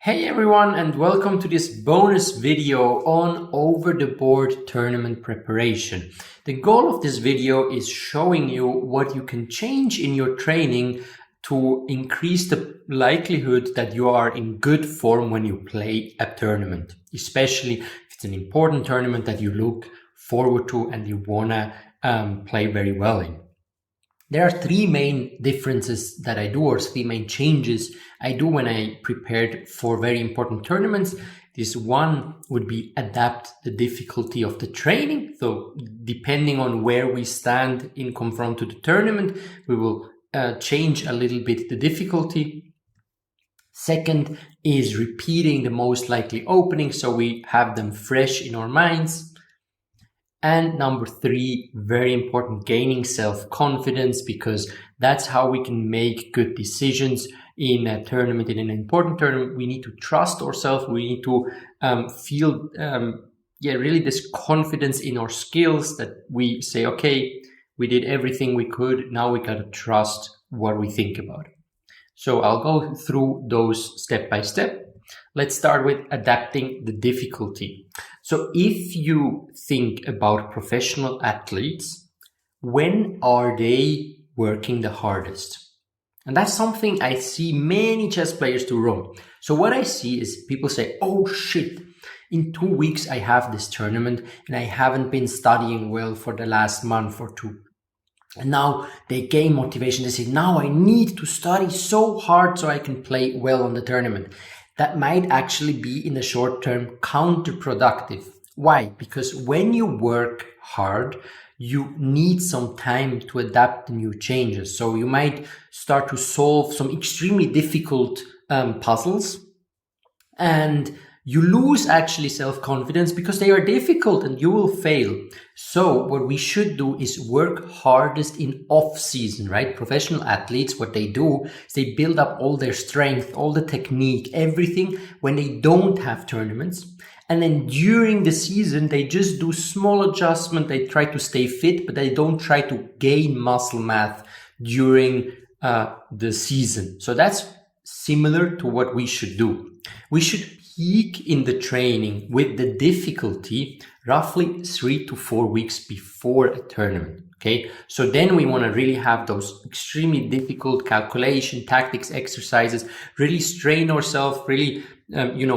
Hey everyone, and welcome to this bonus video on over-the-board tournament preparation. The goal of this video is showing you what you can change in your training to increase the likelihood that you are in good form when you play a tournament, especially if it's an important tournament that you look forward to and you wanna play very well in. There are three main differences that I do, or three main changes I do when I prepared for very important tournaments. This one would be adapt the difficulty of the training. So depending on where we stand in confront to the tournament, we will change a little bit the difficulty. Second is repeating the most likely openings so we have them fresh in our minds. And number three, very important, gaining self-confidence, because that's how we can make good decisions in a tournament, in an important tournament. We need to trust ourselves. We need to feel, really this confidence in our skills that we say, okay, we did everything we could. Now we got to trust what we think about it. So I'll go through those step by step. Let's start with adapting the difficulty. So if you think about professional athletes, when are they working the hardest? And that's something I see many chess players do wrong. So what I see is people say, oh shit, in 2 weeks I have this tournament and I haven't been studying well for the last month or two. And now they gain motivation. They say, now I need to study so hard so I can play well on the tournament. That might actually be in the short term counterproductive. Why? Because when you work hard, you need some time to adapt to new changes. So you might start to solve some extremely difficult puzzles, and you lose actually self-confidence because they are difficult and you will fail. So what we should do is work hardest in off-season, right? Professional athletes, what they do is they build up all their strength, all the technique, everything when they don't have tournaments. And then during the season, they just do small adjustment. They try to stay fit, but they don't try to gain muscle mass during the season. So that's similar to what we should do. We should peak in the training with the difficulty roughly 3 to 4 weeks before a tournament. Okay, so then we want to really have those extremely difficult calculation, tactics, exercises, really strain ourselves, really,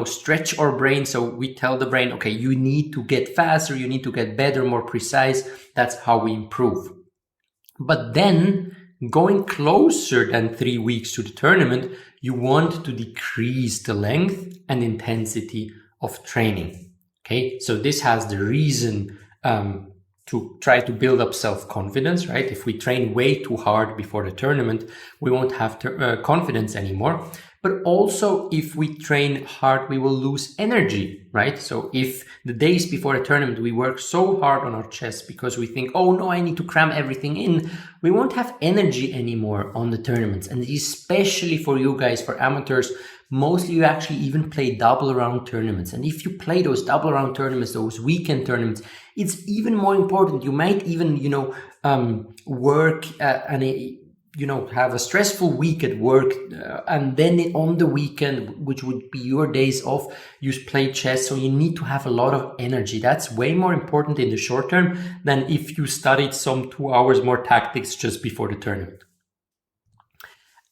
stretch our brain. So we tell the brain, okay, you need to get faster, you need to get better, more precise. That's how we improve. But then going closer than 3 weeks to the tournament, you want to decrease the length and intensity of training. Okay, so this has the reason to try to build up self-confidence, right? If we train way too hard before the tournament, we won't have confidence anymore. But also, if we train hard, we will lose energy, right? So if the days before a tournament, we work so hard on our chess because we think, oh no, I need to cram everything in, we won't have energy anymore on the tournaments. And especially for you guys, for amateurs, mostly you actually even play double round tournaments. And if you play those double round tournaments, those weekend tournaments, it's even more important. You might even, work have a stressful week at work, and then on the weekend, which would be your days off, you play chess. So you need to have a lot of energy. That's way more important in the short term than if you studied some 2 hours more tactics just before the tournament.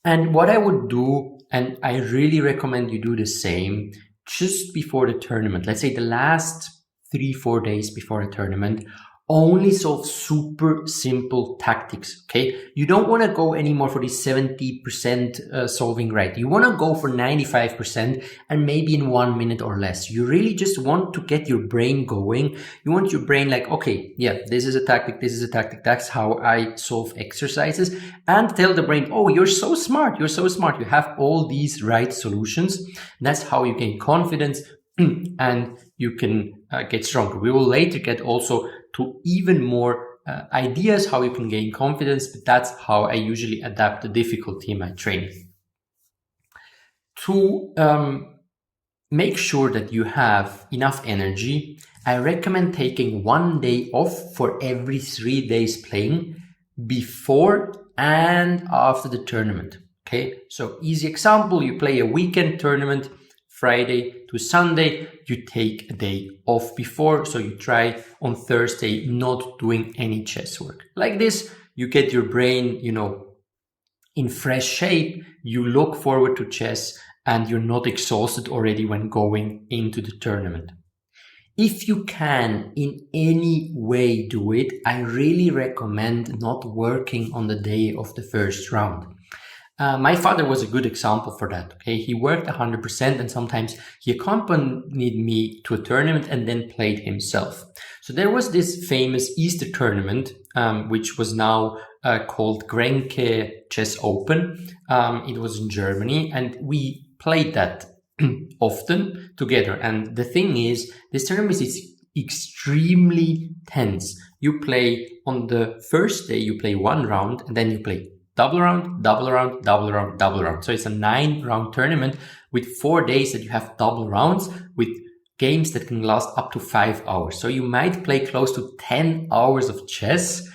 And what I would do, and I really recommend you do the same, just before the tournament, let's say the last 3-4 days before a tournament, only solve super simple tactics, okay? You don't want to go anymore for this 70% solving right. You want to go for 95% and maybe in 1 minute or less. You really just want to get your brain going. You want your brain like, okay, yeah, this is a tactic, this is a tactic. That's how I solve exercises. And tell the brain, oh, you're so smart. You're so smart. You have all these right solutions. That's how you gain confidence and you can get stronger. We will later get also to even more ideas how you can gain confidence, but that's how I usually adapt the difficulty in my training. To make sure that you have enough energy, I recommend taking 1 day off for every 3 days playing before and after the tournament. Okay, so easy example, you play a weekend tournament Friday to Sunday, you take a day off before. So you try on Thursday not doing any chess work. Like this, you get your brain, in fresh shape. You look forward to chess and you're not exhausted already when going into the tournament. If you can in any way do it, I really recommend not working on the day of the first round. My father was a good example for that. Okay, he worked 100% and sometimes he accompanied me to a tournament and then played himself. So there was this famous Easter tournament, which was now called Grenke Chess Open. It was in Germany and we played that often together. And the thing is, this tournament is extremely tense. You play on the first day, you play one round and then you play double round, double round, double round, double round. So it's a 9-round tournament with 4 days that you have double rounds with games that can last up to 5 hours. So you might play close to 10 hours of chess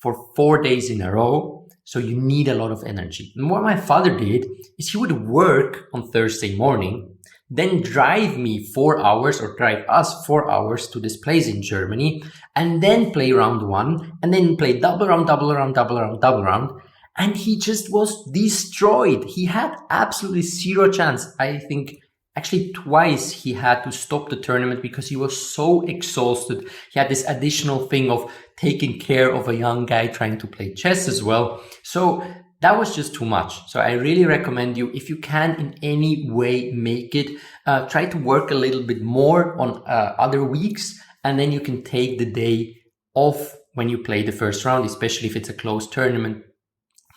for 4 days in a row. So you need a lot of energy. And what my father did is he would work on Thursday morning, then drive me 4 hours or drive us 4 hours to this place in Germany and then play round one and then play double round, double round, double round, double round. And he just was destroyed. He had absolutely zero chance. I think actually twice he had to stop the tournament because he was so exhausted. He had this additional thing of taking care of a young guy trying to play chess as well. So that was just too much. So I really recommend you, if you can in any way make it, try to work a little bit more on other weeks, and then you can take the day off when you play the first round, especially if it's a close tournament,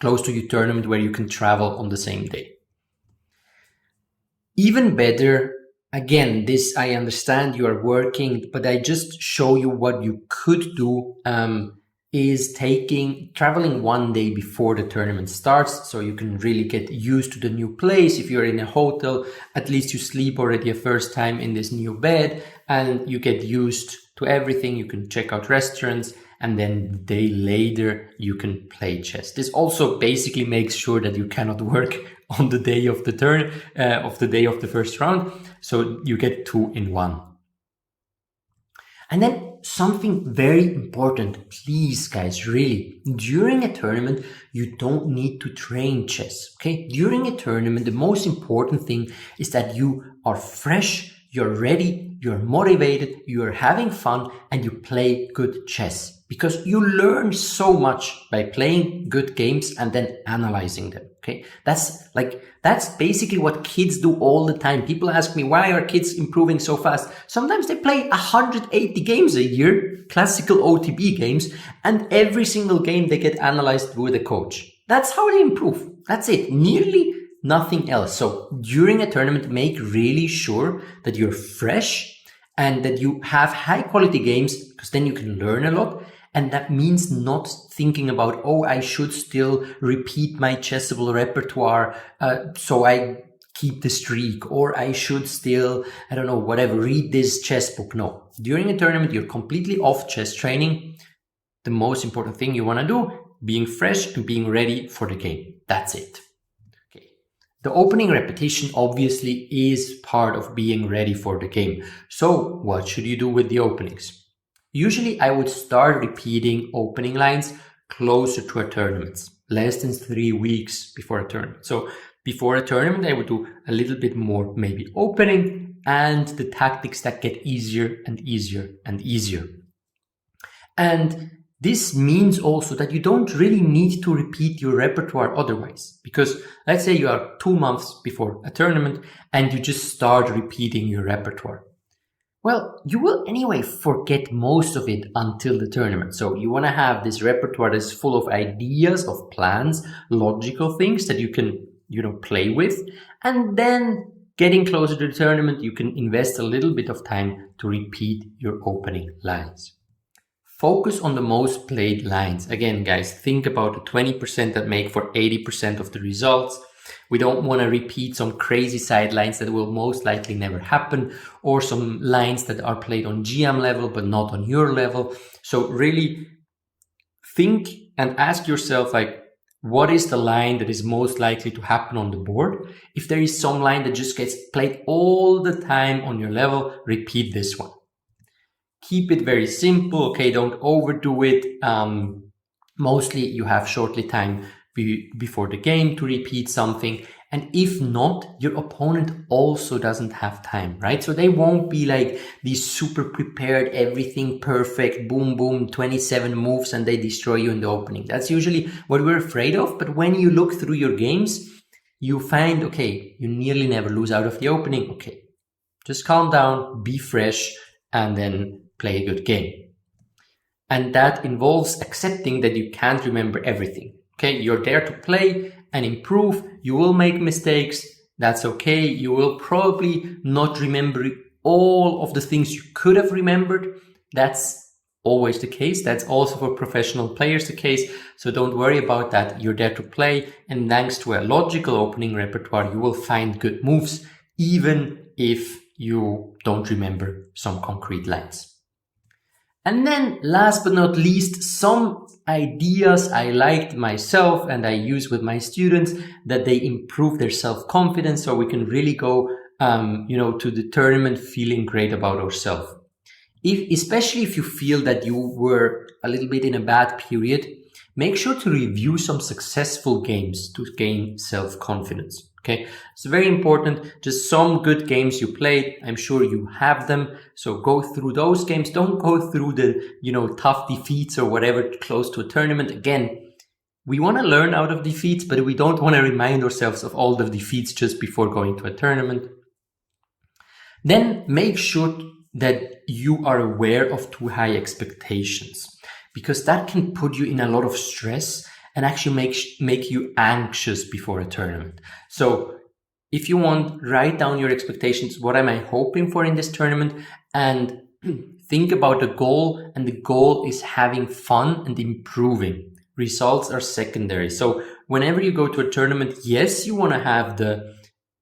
close to your tournament where you can travel on the same day. Even better, again, this I understand you are working, but I just show you what you could do, is traveling one day before the tournament starts, so you can really get used to the new place. If you're in a hotel, at least you sleep already a first time in this new bed and you get used to everything. You can check out restaurants and then the day later you can play chess. This also basically makes sure that you cannot work on the day of the first round, so you get 2 in 1. And then something very important, please guys, really, during a tournament, you don't need to train chess, okay? During a tournament, the most important thing is that you are fresh, you're ready, you're motivated, you're having fun, and you play good chess. Because you learn so much by playing good games and then analyzing them, okay? That's basically what kids do all the time. People ask me, why are kids improving so fast? Sometimes they play 180 games a year, classical OTB games, and every single game they get analyzed with a coach. That's how they improve. That's it. Nearly nothing else. So during a tournament, make really sure that you're fresh and that you have high quality games, because then you can learn a lot. And that means not thinking about, oh, I should still repeat my chessable repertoire so I keep the streak, or I should still, I don't know, whatever, read this chess book. No. During a tournament, you're completely off chess training. The most important thing you want to do, being fresh and being ready for the game. That's it. Okay. The opening repetition obviously is part of being ready for the game. So what should you do with the openings? Usually I would start repeating opening lines closer to a tournament, less than 3 weeks before a tournament. So before a tournament, I would do a little bit more maybe opening and the tactics that get easier and easier and easier. And this means also that you don't really need to repeat your repertoire otherwise. Because let's say you are 2 months before a tournament and you just start repeating your repertoire. Well, you will anyway forget most of it until the tournament. So you want to have this repertoire that's full of ideas, of plans, logical things that you can, play with. And then getting closer to the tournament, you can invest a little bit of time to repeat your opening lines. Focus on the most played lines. Again, guys, think about the 20% that make for 80% of the results. We don't want to repeat some crazy side lines that will most likely never happen, or some lines that are played on GM level but not on your level. So really think and ask yourself, what is the line that is most likely to happen on the board. If there is some line that just gets played all the time on your level, repeat this one. Keep it very simple, okay? Don't overdo it. Mostly you have shortly time before the game to repeat something. And if not, your opponent also doesn't have time, right? So they won't be like these super prepared, everything perfect, boom, boom, 27 moves, and they destroy you in the opening. That's usually what we're afraid of. But when you look through your games, you find, okay, you nearly never lose out of the opening. Okay, just calm down, be fresh, and then play a good game. And that involves accepting that you can't remember everything. Okay, you're there to play and improve. You will make mistakes. That's okay. You will probably not remember all of the things you could have remembered. That's always the case. That's also for professional players the case. So don't worry about that. You're there to play. And thanks to a logical opening repertoire, you will find good moves, even if you don't remember some concrete lines. And then last but not least, some ideas I liked myself and I use with my students that they improve their self-confidence so we can really go, to the tournament feeling great about ourselves. Especially if you feel that you were a little bit in a bad period, make sure to review some successful games to gain self-confidence. Okay, it's very important. Just some good games you played. I'm sure you have them. So go through those games. Don't go through the, tough defeats or whatever close to a tournament. Again, we want to learn out of defeats, but we don't want to remind ourselves of all the defeats just before going to a tournament. Then make sure that you are aware of too high expectations, because that can put you in a lot of stress and actually make you anxious before a tournament. So if you want, write down your expectations. What am I hoping for in this tournament? And think about the goal. And the goal is having fun and improving. Results are secondary. So whenever you go to a tournament, yes, you want to have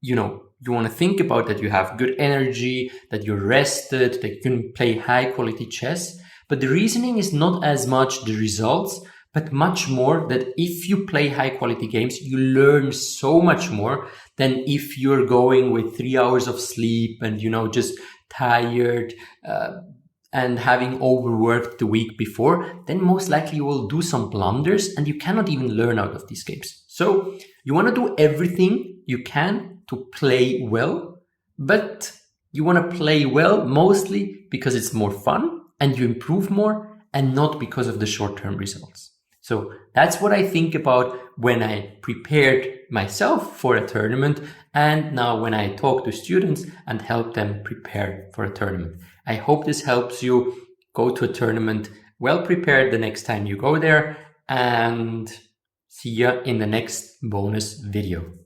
you want to think about that you have good energy, that you're rested, that you can play high quality chess. But the reasoning is not as much the results, but much more that if you play high quality games, you learn so much more than if you're going with 3 hours of sleep and, just tired and having overworked the week before. Then most likely you will do some blunders and you cannot even learn out of these games. So you want to do everything you can to play well, but you want to play well mostly because it's more fun and you improve more and not because of the short-term results. So that's what I think about when I prepared myself for a tournament and now when I talk to students and help them prepare for a tournament. I hope this helps you go to a tournament well prepared the next time you go there, and see ya in the next bonus video.